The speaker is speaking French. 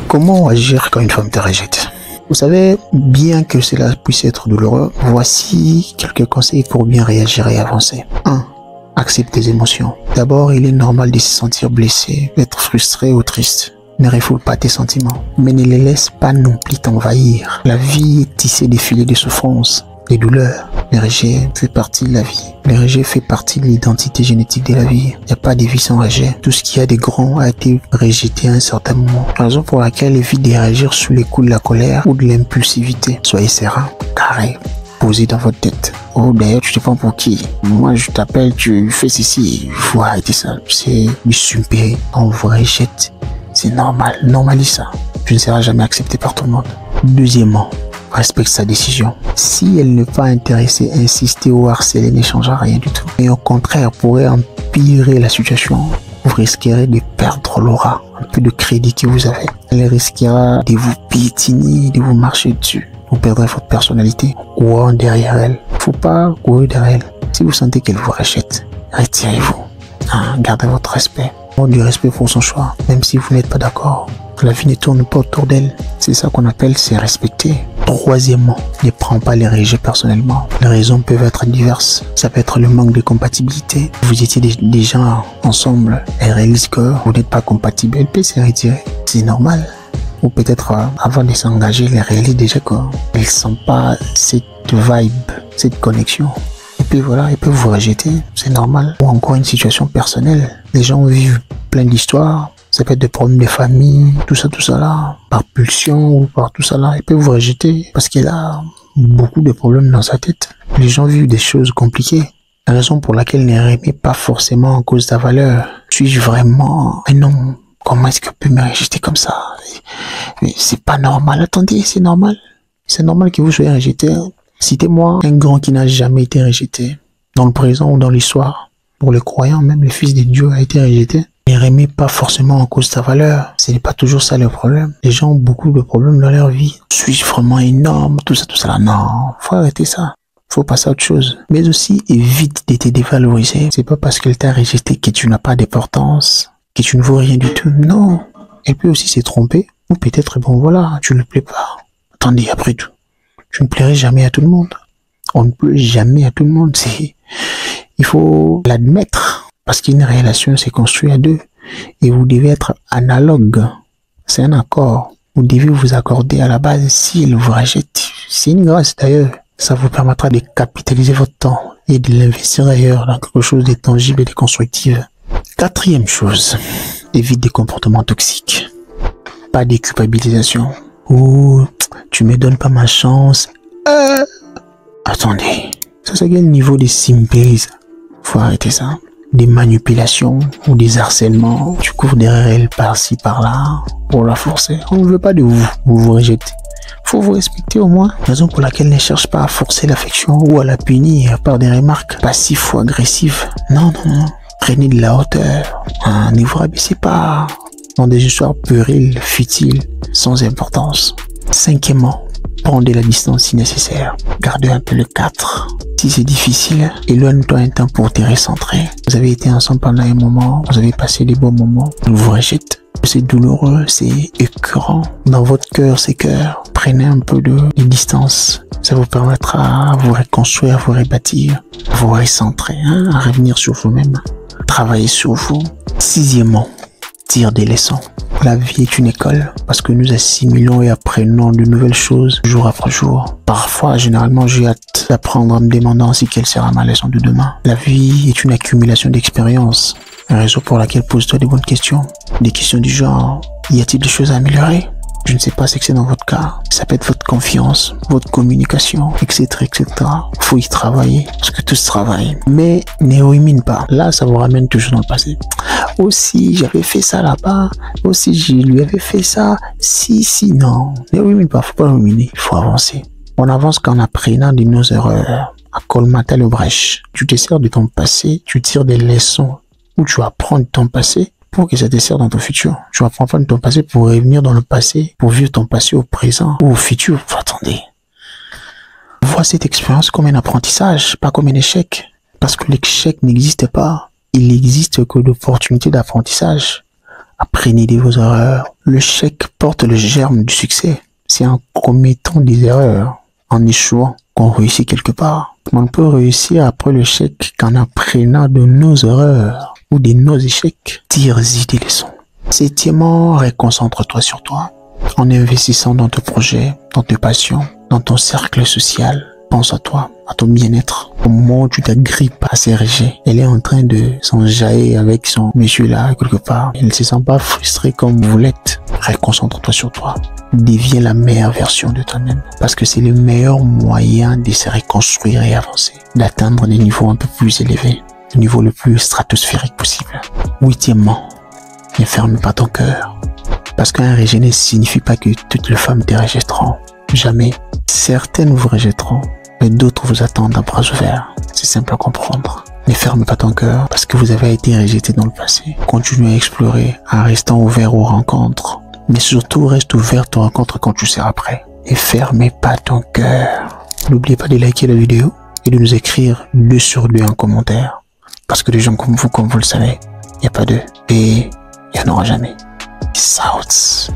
Comment agir quand une femme te rejette? Vous savez, bien que cela puisse être douloureux, voici quelques conseils pour bien réagir et avancer. 1. Accepte tes émotions. D'abord, il est normal de se sentir blessé, d'être frustré ou triste. Ne refoule pas tes sentiments, mais ne les laisse pas non plus t'envahir. La vie est tissée de filets de souffrance, de douleurs. Le rejet fait partie de la vie. Le rejet fait partie de l'identité génétique de la vie. Il n'y a pas de vie sans rejet. Tout ce qu'il y a de grand a été rejeté à un certain moment. La raison pour laquelle évite de réagir sous les coups de la colère ou de l'impulsivité. Soyez serein, carré, posé dans votre tête. Oh, d'ailleurs, tu te prends pour qui? Moi, je t'appelle, tu fais ceci. Il faut arrêter ça. C'est du supéré. On vous rejette. C'est normal. Normalise ça. Tu ne seras jamais accepté par tout le monde. Deuxièmement, respecte sa décision. Si elle n'est pas intéressée, insister ou harceler ne changera rien du tout. Et au contraire, pourrait empirer la situation. Vous risquerez de perdre l'aura, un peu de crédit que vous avez. Elle risquera de vous piétiner, de vous marcher dessus. Vous perdrez votre personnalité. Courant derrière elle. Faut pas courir derrière elle. Si vous sentez qu'elle vous rachète, retirez-vous. Gardez votre respect. Du respect pour son choix, même si vous n'êtes pas d'accord. La vie ne tourne pas autour d'elle. C'est ça qu'on appelle se respecter. Troisièmement, ne prends pas les rejets personnellement. Les raisons peuvent être diverses. Ça peut être le manque de compatibilité. Vous étiez déjà ensemble. Elle réalise que vous n'êtes pas compatible. Elle peut se retirer. C'est normal. Ou peut-être avant de s'engager, elle réalise déjà qu'elle ne sent pas cette vibe, cette connexion. Et puis voilà, elle peut vous rejeter. C'est normal. Ou encore une situation personnelle. Les gens vivent plein d'histoires. Ça peut être des problèmes de famille, tout ça là, par pulsion ou par tout ça là. Il peut vous rejeter parce qu'il a beaucoup de problèmes dans sa tête. Les gens vivent des choses compliquées. La raison pour laquelle ne remet pas forcément en cause ta valeur. Suis-je vraiment un homme? Comment est-ce que peut me rejeter comme ça? Mais c'est pas normal. Attendez, c'est normal. C'est normal que vous soyez rejeté. Citez-moi un grand qui n'a jamais été rejeté. Dans le présent ou dans l'histoire. Pour les croyants, même le Fils de Dieu a été rejeté. Ne remets pas forcément en cause ta valeur. Ce n'est pas toujours ça le problème. Les gens ont beaucoup de problèmes dans leur vie. Suis-je vraiment énorme? Tout ça là. Non, faut arrêter ça. Faut passer à autre chose. Mais aussi, évite de te dévaloriser. C'est pas parce qu'elle t'a rejeté que tu n'as pas d'importance, que tu ne vaux rien du tout. Non. Elle peut aussi se tromper. Ou peut-être, bon voilà, tu ne plais pas. Attendez, après tout, tu ne plairais jamais à tout le monde. On ne plaît jamais à tout le monde. Il faut l'admettre. Parce qu'une relation s'est construite à deux. Et vous devez être analogue. C'est un accord. Vous devez vous accorder à la base s'il vous rejette. C'est une grâce d'ailleurs. Ça vous permettra de capitaliser votre temps et de l'investir ailleurs dans quelque chose de tangible et de constructif. Quatrième chose. Évite des comportements toxiques. Pas de culpabilisation. Oh, tu me donnes pas ma chance. Attendez. Ça c'est quel niveau de simplisme? Faut arrêter ça. Des manipulations ou des harcèlements. Tu cours derrière elle par-ci, par-là pour la forcer. On ne veut pas de vous. Vous vous rejetez. Faut vous respecter au moins. Raison pour laquelle ne cherche pas à forcer l'affection ou à la punir par des remarques passives ou agressives. Non. Prenez de la hauteur. Ne vous rabaissez pas dans des histoires puériles, futiles, sans importance. Cinquièmement, prends de la distance si nécessaire. Gardez un peu le 4. Si c'est difficile, éloigne-toi un temps pour te recentrer. Vous avez été ensemble pendant un moment, vous avez passé des bons moments, vous vous rejetez. C'est douloureux, c'est écœurant. Dans votre cœur, c'est cœur. Prenez un peu de distance. Ça vous permettra à vous reconstruire, à vous rebâtir, à vous recentrer, à revenir sur vous-même. Travailler sur vous. Sixièmement, tire des leçons. La vie est une école parce que nous assimilons et apprenons de nouvelles choses jour après jour. Parfois, généralement, j'ai hâte d'apprendre en me demandant si quelle sera ma leçon de demain. La vie est une accumulation d'expériences. Un raison pour laquelle pose-toi des bonnes questions. Des questions du genre, y a-t-il des choses à améliorer? Je ne sais pas ce que c'est dans votre cas. Ça peut être votre confiance, votre communication, etc., etc. Faut y travailler, parce que tout se travaille. Mais ne rumine pas. Là, ça vous ramène toujours dans le passé. Aussi, j'avais fait ça là-bas. Aussi, je lui avais fait ça. Si, non. Ne rumine pas, faut pas ruminer. Il faut avancer. On avance qu'en apprenant de nos erreurs. À colmater le brèche. Tu te sers de ton passé, tu tires des leçons. Ou tu apprends de ton passé pour que ça te serve dans ton futur. Tu apprends pas de ton passé pour revenir dans le passé, pour vivre ton passé au présent ou au futur. Attendez. Vois cette expérience comme un apprentissage, pas comme un échec. Parce que l'échec n'existe pas. Il n'existe que l'opportunité d'apprentissage. Apprenez de vos erreurs. L'échec porte le germe du succès. C'est en commettant des erreurs, en échouant, qu'on réussit quelque part. On ne peut réussir après l'échec qu'en apprenant de nos erreurs ou de nos échecs. Tire-y des leçons. Septièmement, reconcentre-toi sur toi. En investissant dans tes projets, dans tes passions, dans ton cercle social, pense à toi, à ton bien-être. Au moment où tu t'agrippes à ces rejets, elle est en train de s'enjailler avec son monsieur là, quelque part. Elle ne se sent pas frustrée comme vous l'êtes. Reconcentre-toi sur toi. Deviens la meilleure version de toi-même. Parce que c'est le meilleur moyen de se reconstruire et avancer. D'atteindre des niveaux un peu plus élevés. Le niveau le plus stratosphérique possible. Huitièmement, ne ferme pas ton cœur. Parce qu'un rejet ne signifie pas que toutes les femmes te rejetteront. Jamais. Certaines vous rejetteront, mais d'autres vous attendent à bras ouverts. C'est simple à comprendre. Ne ferme pas ton cœur parce que vous avez été rejeté dans le passé. Continue à explorer en restant ouvert aux rencontres. Mais surtout, reste ouvert aux rencontres quand tu seras prêt. Et fermez pas ton cœur. N'oubliez pas de liker la vidéo et de nous écrire 2 sur 2 en commentaire. Parce que des gens comme vous le savez, il n'y a pas d'eux et il n'y en aura jamais. Peace out.